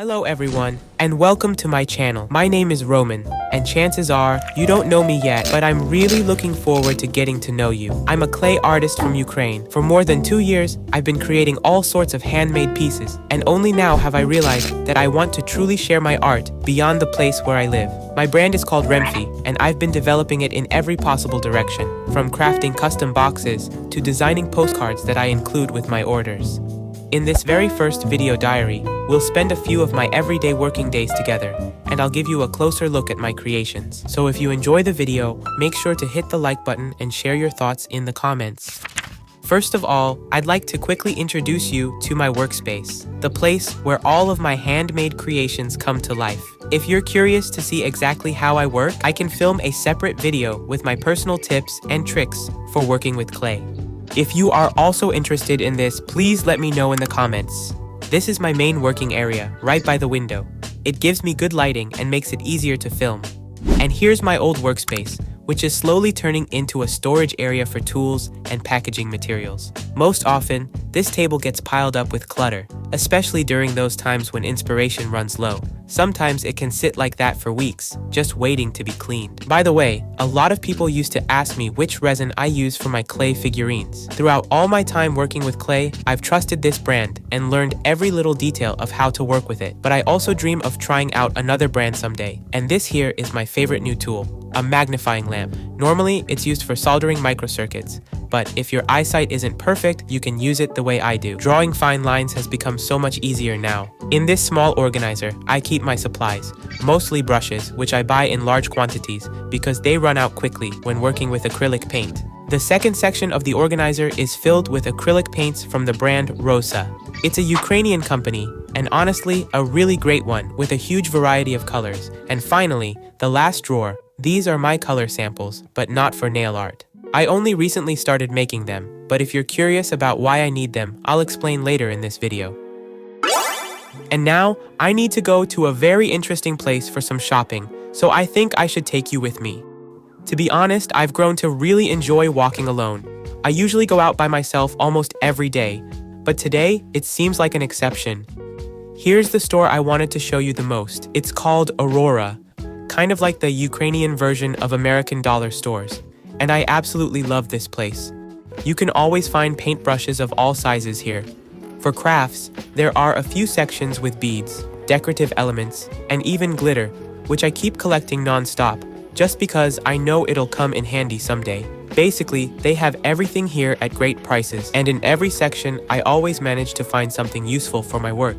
Hello everyone, and welcome to my channel. My name is Roman, and chances are you don't know me yet, but I'm really looking forward to getting to know you. I'm a clay artist from Ukraine. For more than 2 years, I've been creating all sorts of handmade pieces, and only now have I realized that I want to truly share my art beyond the place where I live. My brand is called Remfi, and I've been developing it in every possible direction, from crafting custom boxes to designing postcards that I include with my orders. In this very first video diary, we'll spend a few of my everyday working days together, and I'll give you a closer look at my creations. So if you enjoy the video, make sure to hit the like button and share your thoughts in the comments. First of all, I'd like to quickly introduce you to my workspace, the place where all of my handmade creations come to life. If you're curious to see exactly how I work, I can film a separate video with my personal tips and tricks for working with clay. If you are also interested in this, please let me know in the comments. This is my main working area, right by the window. It gives me good lighting and makes it easier to film. And here's my old workspace, which is slowly turning into a storage area for tools and packaging materials. Most often, this table gets piled up with clutter, especially during those times when inspiration runs low. Sometimes it can sit like that for weeks, just waiting to be cleaned. By the way, a lot of people used to ask me which resin I use for my clay figurines. Throughout all my time working with clay, I've trusted this brand and learned every little detail of how to work with it. But I also dream of trying out another brand someday. And this here is my favorite new tool, a magnifying lamp. Normally, it's used for soldering microcircuits, but if your eyesight isn't perfect, you can use it the way I do. Drawing fine lines has become so much easier now. In this small organizer, I keep my supplies, mostly brushes, which I buy in large quantities because they run out quickly when working with acrylic paint. The second section of the organizer is filled with acrylic paints from the brand Rosa. It's a Ukrainian company, and honestly, a really great one with a huge variety of colors. And finally, the last drawer. These are my color samples, but not for nail art. I only recently started making them, but if you're curious about why I need them, I'll explain later in this video. And now, I need to go to a very interesting place for some shopping, so I think I should take you with me. To be honest, I've grown to really enjoy walking alone. I usually go out by myself almost every day, but today, it seems like an exception. Here's the store I wanted to show you the most. It's called Aurora, kind of like the Ukrainian version of American dollar stores. And I absolutely love this place. You can always find paintbrushes of all sizes here. For crafts, there are a few sections with beads, decorative elements, and even glitter, which I keep collecting non-stop, just because I know it'll come in handy someday. Basically, they have everything here at great prices, and in every section, I always manage to find something useful for my work.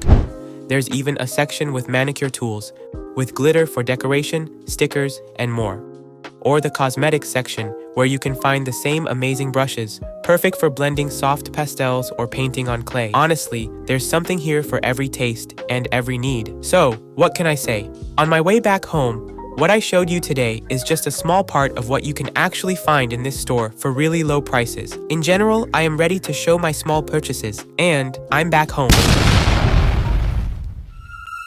There's even a section with manicure tools, with glitter for decoration, stickers, and more. Or the cosmetics section, where you can find the same amazing brushes, perfect for blending soft pastels or painting on clay. Honestly, there's something here for every taste and every need. So, what can I say? On my way back home, what I showed you today is just a small part of what you can actually find in this store for really low prices. In general, I am ready to show my small purchases, and I'm back home.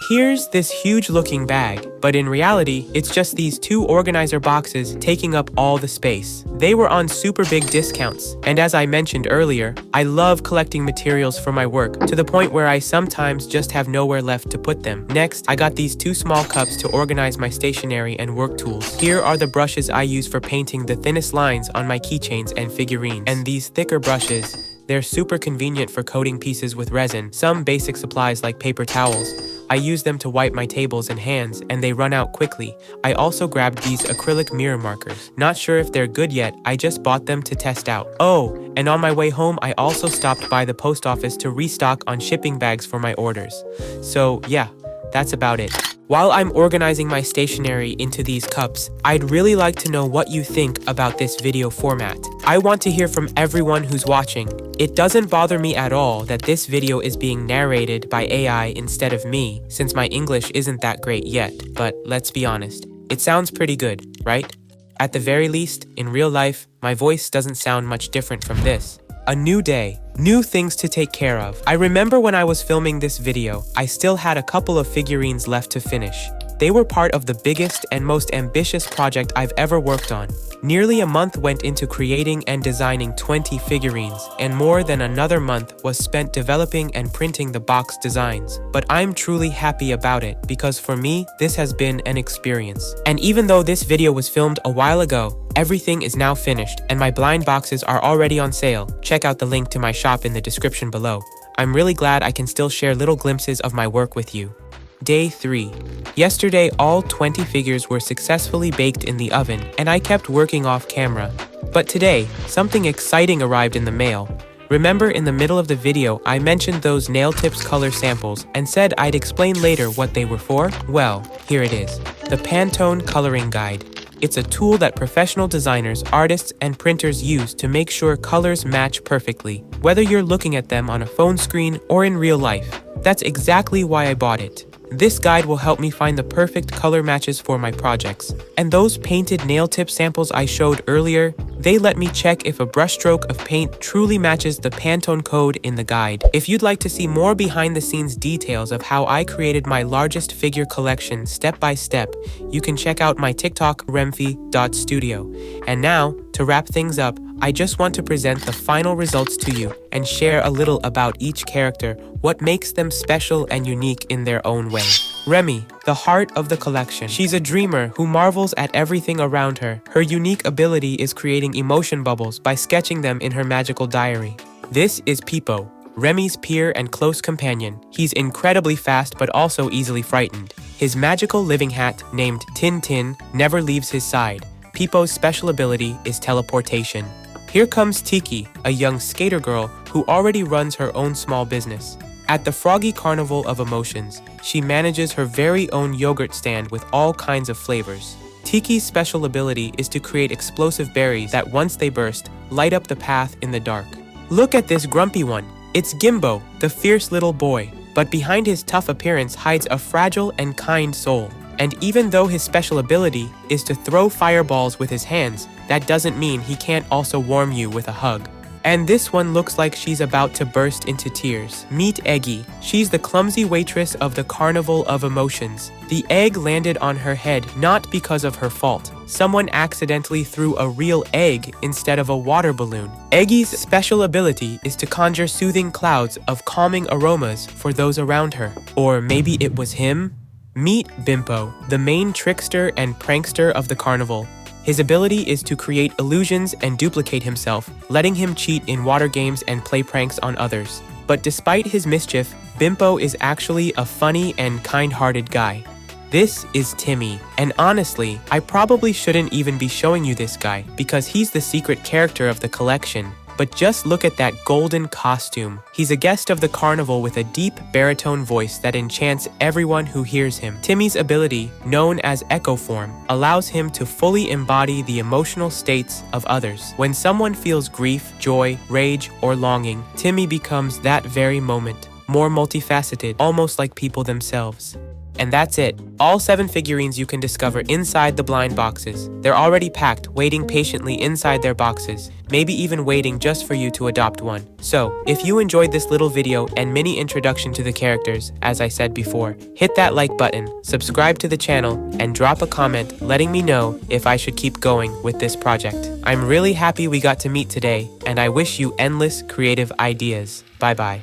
Here's this huge looking bag, but in reality, it's just these 2 organizer boxes taking up all the space. They were on super big discounts, and as I mentioned earlier, I love collecting materials for my work to the point where I sometimes just have nowhere left to put them. Next, I got these 2 small cups to organize my stationery and work tools. Here are the brushes I use for painting the thinnest lines on my keychains and figurines. And these thicker brushes, they're super convenient for coating pieces with resin. Some basic supplies like paper towels, I use them to wipe my tables and hands, and they run out quickly. I also grabbed these acrylic mirror markers. Not sure if they're good yet, I just bought them to test out. Oh, and on my way home, I also stopped by the post office to restock on shipping bags for my orders. So yeah, that's about it. While I'm organizing my stationery into these cups, I'd really like to know what you think about this video format. I want to hear from everyone who's watching. It doesn't bother me at all that this video is being narrated by AI instead of me, since my English isn't that great yet, but let's be honest, it sounds pretty good, right? At the very least, in real life, my voice doesn't sound much different from this. A new day, new things to take care of. I remember when I was filming this video, I still had a couple of figurines left to finish. They were part of the biggest and most ambitious project I've ever worked on. Nearly a month went into creating and designing 20 figurines, and more than another month was spent developing and printing the box designs. But I'm truly happy about it because for me, this has been an experience. And even though this video was filmed a while ago, everything is now finished and my blind boxes are already on sale. Check out the link to my shop in the description below. I'm really glad I can still share little glimpses of my work with you. Day 3. Yesterday, all 20 figures were successfully baked in the oven, and I kept working off camera. But today, something exciting arrived in the mail. Remember in the middle of the video, I mentioned those nail tips color samples and said I'd explain later what they were for? Well, here it is. The Pantone Coloring Guide. It's a tool that professional designers, artists, and printers use to make sure colors match perfectly, whether you're looking at them on a phone screen or in real life. That's exactly why I bought it. This guide will help me find the perfect color matches for my projects. And those painted nail tip samples I showed earlier, they let me check if a brushstroke of paint truly matches the Pantone code in the guide. If you'd like to see more behind-the-scenes details of how I created my largest figure collection step by step, you can check out my TikTok remfi.studio. And now, to wrap things up, I just want to present the final results to you and share a little about each character, what makes them special and unique in their own way. Remy, the heart of the collection. She's a dreamer who marvels at everything around her. Her unique ability is creating emotion bubbles by sketching them in her magical diary. This is Pipo, Remy's peer and close companion. He's incredibly fast but also easily frightened. His magical living hat, named Tin Tin, never leaves his side. Pipo's special ability is teleportation. Here comes Tiki, a young skater girl who already runs her own small business. At the Froggy Carnival of Emotions, she manages her very own yogurt stand with all kinds of flavors. Tiki's special ability is to create explosive berries that, once they burst, light up the path in the dark. Look at this grumpy one. It's Gimbo, the fierce little boy. But behind his tough appearance hides a fragile and kind soul. And even though his special ability is to throw fireballs with his hands, that doesn't mean he can't also warm you with a hug. And this one looks like she's about to burst into tears. Meet Eggy. She's the clumsy waitress of the Carnival of Emotions. The egg landed on her head not because of her fault. Someone accidentally threw a real egg instead of a water balloon. Eggy's special ability is to conjure soothing clouds of calming aromas for those around her. Or maybe it was him? Meet Bimpo, the main trickster and prankster of the carnival. His ability is to create illusions and duplicate himself, letting him cheat in water games and play pranks on others. But despite his mischief, Bimpo is actually a funny and kind-hearted guy. This is Timmy, and honestly, I probably shouldn't even be showing you this guy because he's the secret character of the collection. But just look at that golden costume. He's a guest of the carnival with a deep baritone voice that enchants everyone who hears him. Timmy's ability, known as Echo Form, allows him to fully embody the emotional states of others. When someone feels grief, joy, rage, or longing, Timmy becomes that very moment, more multifaceted, almost like people themselves. And that's it. All 7 figurines you can discover inside the blind boxes. They're already packed, waiting patiently inside their boxes, maybe even waiting just for you to adopt one. So, if you enjoyed this little video and mini introduction to the characters, as I said before, hit that like button, subscribe to the channel, and drop a comment letting me know if I should keep going with this project. I'm really happy we got to meet today, and I wish you endless creative ideas. Bye-bye.